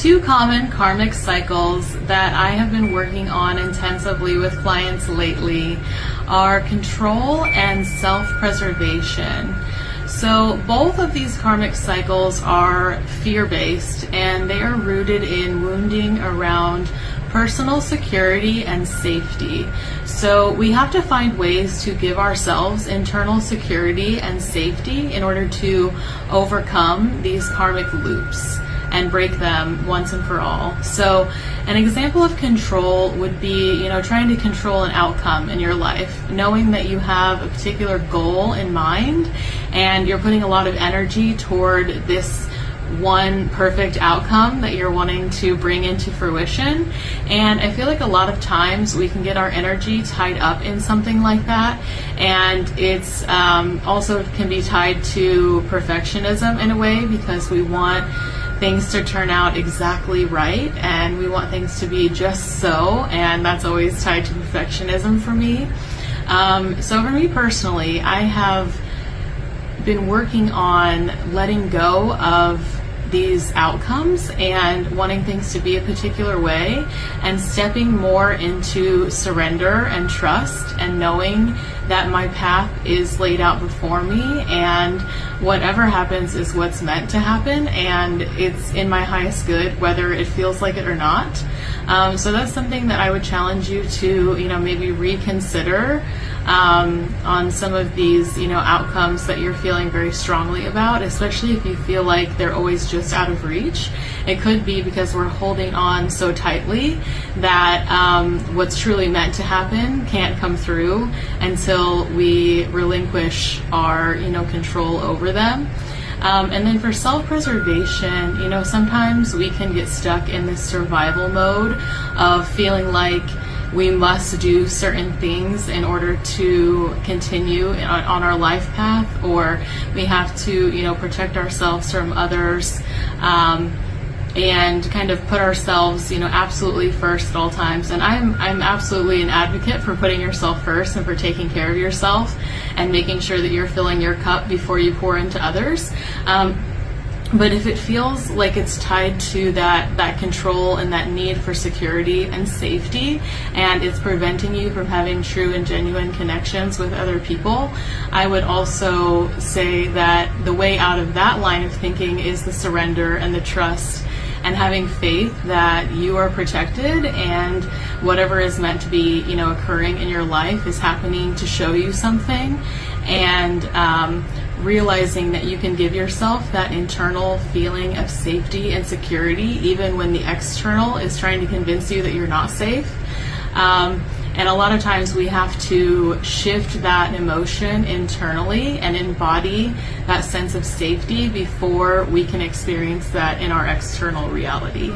Two common karmic cycles that I have been working on intensively with clients lately are control and self-preservation. So both of these karmic cycles are fear-based, and they are rooted in wounding around personal security and safety. So we have to find ways to give ourselves internal security and safety in order to overcome these karmic loops and break them once and for all. So an example of control would be, trying to control an outcome in your life, knowing that you have a particular goal in mind and you're putting a lot of energy toward this one perfect outcome that you're wanting to bring into fruition. And I feel like a lot of times we can get our energy tied up in something like that, and it's also can be tied to perfectionism in a way, because we want things to turn out exactly right and we want things to be just so, and that's always tied to perfectionism for me. So for me personally, I have been working on letting go of these outcomes and wanting things to be a particular way, and stepping more into surrender and trust, and knowing that my path is laid out before me and whatever happens is what's meant to happen, and it's in my highest good whether it feels like it or not. So that's something that I would challenge you to maybe reconsider on some of these outcomes that you're feeling very strongly about, especially if you feel like they're always just out of reach. It could be because we're holding on so tightly that what's truly meant to happen can't come through until we relinquish our control over them. And then for self-preservation, sometimes we can get stuck in this survival mode of feeling like we must do certain things in order to continue on our life path, or we have to, protect ourselves from others, and kind of put ourselves, absolutely first at all times. And I'm absolutely an advocate for putting yourself first and for taking care of yourself and making sure that you're filling your cup before you pour into others. But if it feels like it's tied to that control and that need for security and safety, and it's preventing you from having true and genuine connections with other people, I would also say that the way out of that line of thinking is the surrender and the trust, and having faith that you are protected and whatever is meant to be, occurring in your life is happening to show you something, and realizing that you can give yourself that internal feeling of safety and security even when the external is trying to convince you that you're not safe. And a lot of times we have to shift that emotion internally and embody that sense of safety before we can experience that in our external reality.